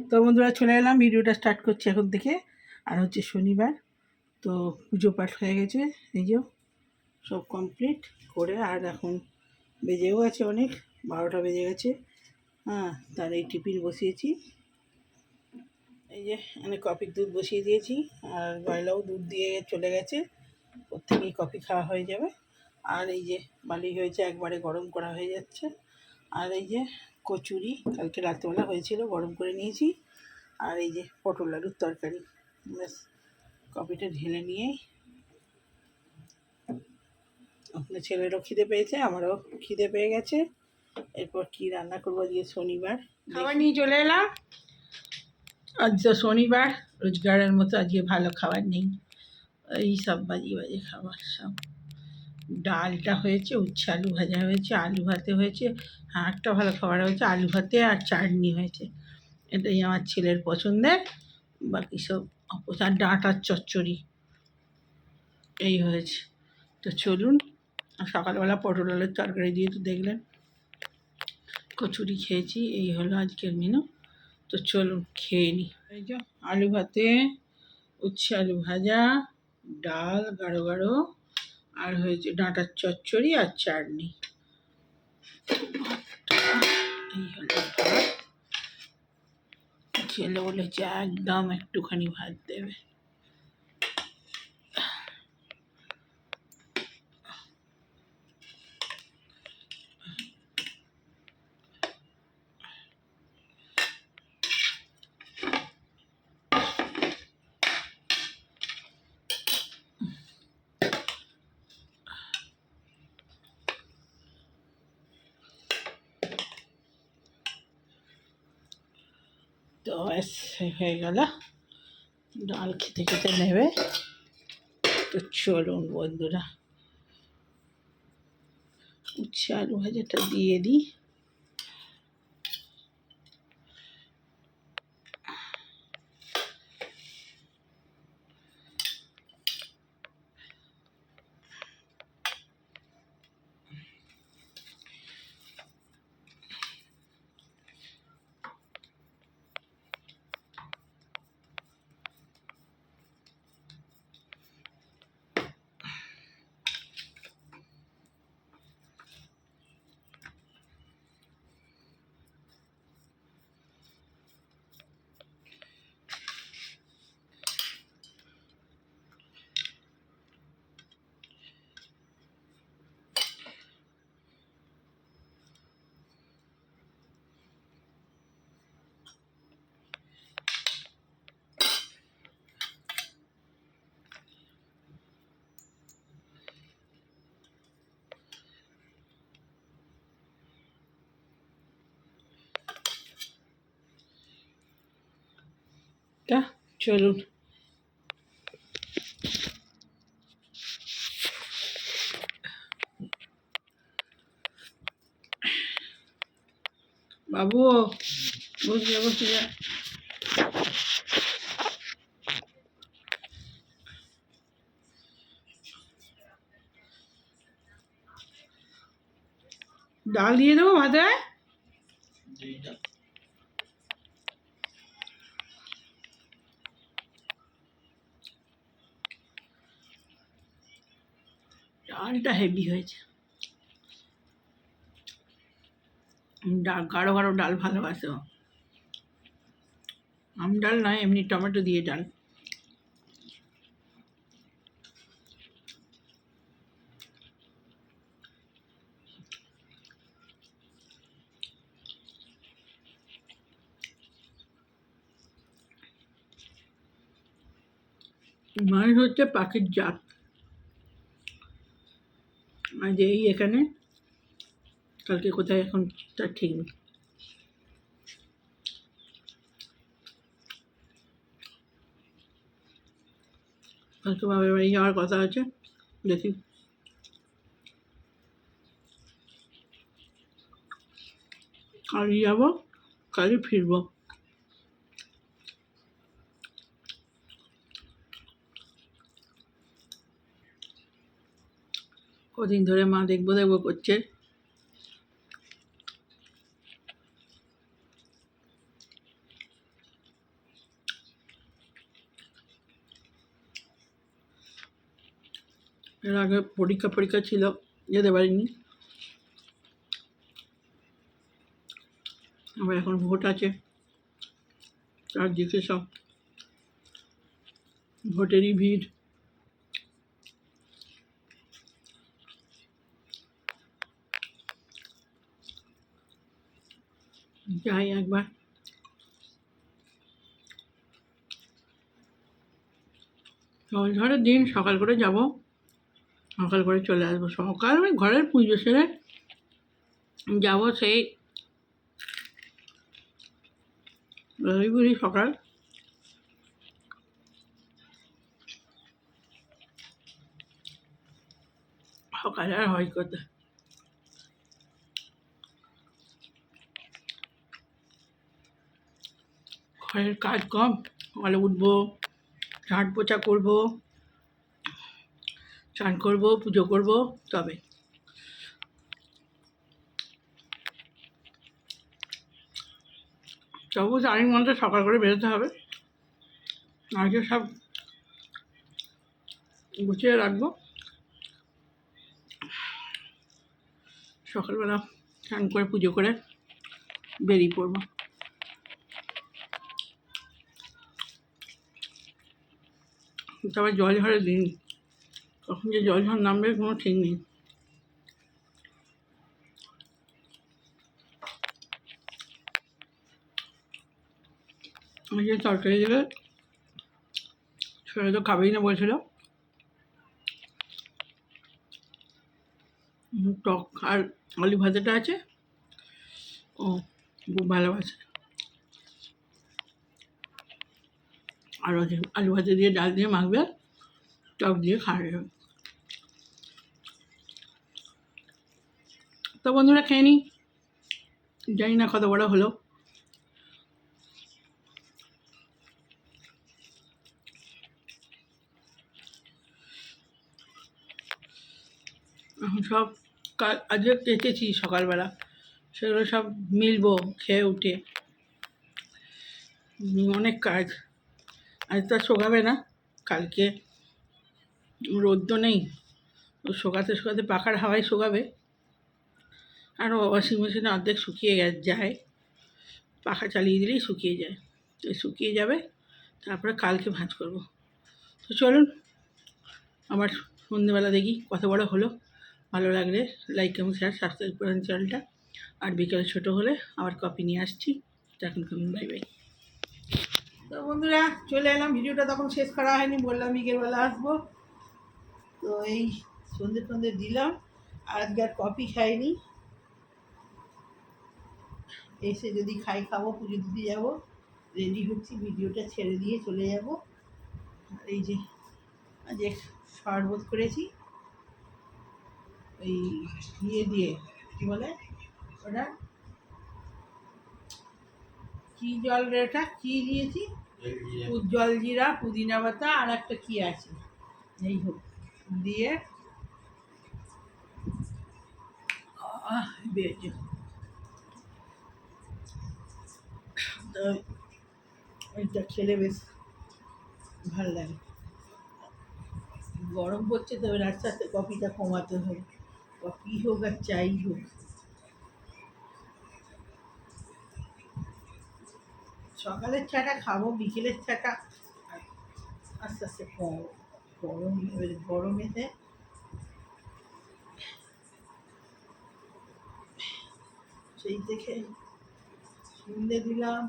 তো বন্ধুরা চলে এলাম, ভিডিওটা স্টার্ট করছি এখন থেকে। আর হচ্ছে শনিবার, তো পুজো পাঠ হয়ে গেছে, এই যে সব কমপ্লিট করে। আর এখন বেজেও গেছে অনেক, 12টা বেজে গেছে। হ্যাঁ, তার এই টিফিন বসিয়েছি, এই যে এখানে কফির দুধ বসিয়ে দিয়েছি। আর গয়লাও দুধ দিয়ে চলে গেছে, ওর থেকেই কফি খাওয়া হয়ে যাবে। আর এই যে বালি হয়েছে, একবারে গরম করা হয়ে যাচ্ছে। আর এই যে কচুরি কালকে রাত্রেবেলা হয়েছিল, গরম করে নিয়েছি। আর এই যে পটল আলুর তরকারি, ব্যাস। কফিটা ঢেলে নিয়েই আপনার ছেলেরও খিদে পেয়েছে, আমারও খিদে পেয়ে গেছে। এরপর কি রান্না করবো, আজকে শনিবার, খাবার নিয়ে চলে এলাম। আজ তো শনিবার, রোজগারের মতো আজকে ভালো খাবার নেই, এই সব বাজে বাজে খাবার সব। ডালটা হয়েছে, উচ্ছে আলু ভাজা হয়েছে, আলু ভাতে হয়েছে। হ্যাঁ, একটা ভালো খাবার হয়েছে, আলু ভাতে আর চাটনি হয়েছে, এটাই আমার ছেলের পছন্দের। বাকি সব অপছন্দ। ডাঁটার চচ্চড়ি এই হয়েছে। তো চলুন, সকালবেলা পটল আলুর তরকারি দিয়ে তো দেখলেন, কচুরি খেয়েছি, এই হলো আজকের মেনু। তো চলুন খেয়ে নিই। এই যে আলু ভাতে, উচ্ছে আলু ভাজা, ডাল গাঢ় গাঢ়, আর হয়েছে ডাঁটার চচ্চড়ি আর চাটনি। এই হলো ভাত। ছেলে বলেছে একদম একটুখানি ভাত দেবে। তো ব্যাস হয়ে গেল, ডাল খেতে খেতে নেবে। তো চলুন বন্ধুরা, উচ্ছে আলু ভাজাটা দিয়ে দিই। তা চলুন, বাবু বসে বসে যা। ডাল দিয়ে দেবো ভাতে। ডালটা হেভি হয়েছে, ডাল গাঢ় গাঢ় ডাল ভালোবাসে ও। আম ডাল নয়, এমনি টমেটো দিয়ে ডাল। মাছ হচ্ছে পাখির জাত, আজ এই এখানে, কালকে কোথায় এখন তার ঠিক নেই। কালকে বাবার বাড়ি যাওয়ার কথা আছে, দেখি। কালই যাবো, কালই ফিরবো। কদিন ধরে মা দেখবো দেখবো করছে, এর আগে পরীক্ষা ছিল, যেতে পারিনি। আবার এখন ভোট আছে, চারদিকে সব ভোটেরই ভিড়। যাই একবার। ঝড়ের দিন সকাল করে যাব, সকাল করে চলে আসবো। সকাল মানে ঘরের পুজো সেরে যাবো, সেই রবিবারই সকাল। সকালে আর হয় কোথায়, ঘরের কাজ কম। সকালে উঠবো, ঝাঁট পোছা করবো, চান করবো, পুজো করবো, তবে তবু 4 ঘন্টা সকাল করে বেরোতে হবে। আগে সব গুছিয়ে রাখবো, সকালবেলা স্নান করে পুজো করে বেরিয়ে পড়বো। তবে জল ঝড়ের দিন, কখন যে জল ঝড় নামবে কোনো ঠিক নেই। আমি যে তরকারি দেবে সেটা তো খাবেই না বলছিল। টক আর আলু ভাজাটা আছে, ও খুব ভালোবাসে। আর ওই যে আলু ভাজা দিয়ে ডাল দিয়ে মাখবে, টক দিয়ে খাওয়া যাবে। তো বন্ধুরা খেয়ে নিই, জানি না কত বড় হলো। এখন সব আজকে কেটেছি সকালবেলা, সেগুলো সব মিলবো খেয়ে উঠে। অনেক কাজ, আজ তো আর শোকাবে না, কালকে রোদ তো নেই, তো শোকাতে শোকাতে পাখার হাওয়ায় শোকাবে। আর ওয়াশিং মেশিনে অর্ধেক শুকিয়ে যায়, পাখা চালিয়ে দিলেই শুকিয়ে যায়, তো শুকিয়ে যাবে, তারপরে কালকে ভাঁজ করব। তো চলুন আবার সন্ধ্যেবেলা দেখি কত বড় হলো। ভালো লাগলে লাইক এবং শেয়ার, সাবস্ক্রাইব করেন চ্যানেলটা। আর বিকেলে ছোটো হলে আবার কপি নিয়ে আসছি। এখন বাই বাই। তো বন্ধুরা চলে এলাম, ভিডিওটা তখন শেষ করা হয়নি, বললাম বিকেলবেলা আসবো। তো এই সন্ধ্যে দিলাম, আর আজকে আর কফি খাইনি, এসে যদি খাবো, পুজো দিতে যাবো, রেডি হচ্ছি, ভিডিওটা ছেড়ে দিয়ে চলে যাব। আর এই যে আজ শরবত করেছি, ওই দিয়ে কী বলে ওটা, কী জল রে ওটা, কী দিয়েছি, জলজিরা, পুদিনা পাতা আর একটা কী আছে, এই হোক দিয়ে বেরিয়ে। তো এটা খেলে বেশ ভালো লাগে। গরম পড়ছে, তবে আস্তে আস্তে কফিটা কমাতে হবে, কফি হোক আর চাই হোক। সকালের চাটা খাবো, বিকেলের চাটা আস্তে আস্তে গরমেতে সেই দেখে সন্ধে দিলাম।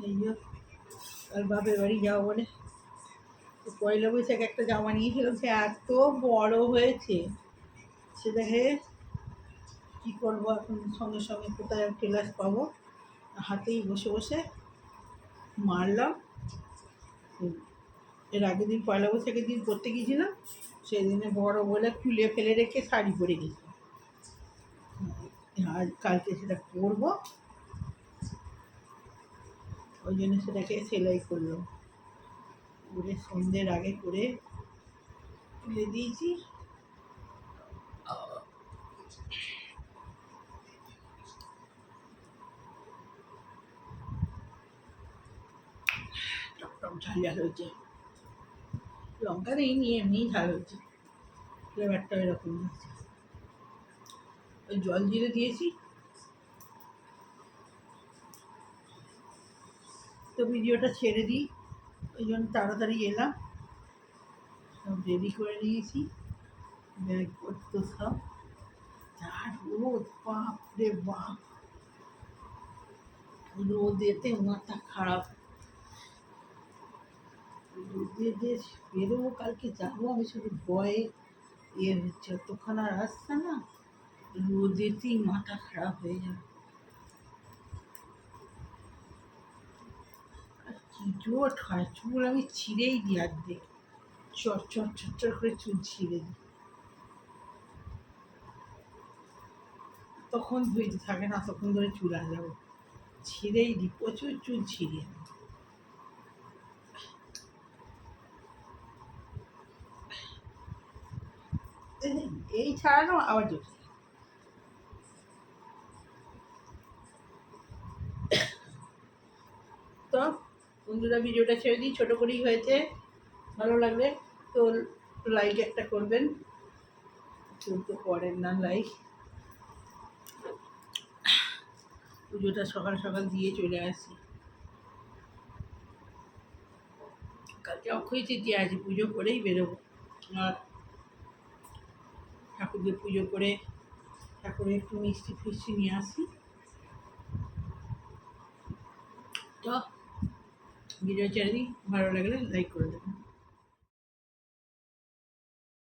এই আর বাপের বাড়ি যাওয়া বলে পয়লা বৈশাখ একটা জামা নিয়েছিলাম, সে এত বড় হয়েছে, সে দেখে কী করবো এখন, সঙ্গে সঙ্গে কোথায় টেলার পাবো, হাতেই বসে বসে মারলাম। এর আগের দিন পয়লা বৈশাখের দিন পরতে গিয়েছিলাম, সেদিনে বড় বলে খুলে ফেলে রেখে শাড়ি পরে গেছিলাম। আর কালকে সেটা পরবো, ওই জন্য সেটাকে সেলাই করলাম, করে সন্ধ্যের আগে করে তুলে দিয়েছি। টকটক ঝাল ঝাল হয়েছে। লঙ্কা দিইনি, এমনিই ঝাল হয়েছে, ফ্লেভারটা এরকম হচ্ছে। ওই জল জিরে দিয়েছি। তো ভিডিওটা ছেড়ে দিই, ওই জন্য তাড়াতাড়ি এলাম, সব রেডি করে নিয়েছি, ব্যাগপত্র সব। আর রোদ, বাপরে বাপ, রোদেতে মাথা খারাপ। রোদে যে বেরোবো, কালকে যাবো আমি শুধু ভয়ে ইয়ে হচ্ছে, যতক্ষণ আর আসছে না, রোদেতেই মাথা খারাপ হয়ে যাবে। আর কি জোট হয়, চুল আমি ছিঁড়েই দিই অর্ধেক, চট চট চট চট করে চুল ছিঁড়ে দিই, তখন ধুইতে থাকে না, তখন ধরে চুল আলাবো, ছিঁড়েই দিই, প্রচুর চুল ছিঁড়ে। এই ছাড়ানো আবার জোট। তো বন্ধুরা, ভিডিওটা ছেড়ে দিই, ছোটো করেই হয়েছে, ভালো লাগলে তো লাইক একটা করবেন, কেউ তো করেন না লাইক। পুজোটা সকাল সকাল দিয়ে চলে আসি, কালকে অক্ষয় তৃতীয়া আছে, পুজো করেই বেরোবো। আর ঠাকুরকে পুজো করে ঠাকুরের একটু মিষ্টি ফিষ্টি নিয়ে আসি। তো ভিডিও ছেড়ে দিই, ভালো লাগলে লাইক করে দেবেন।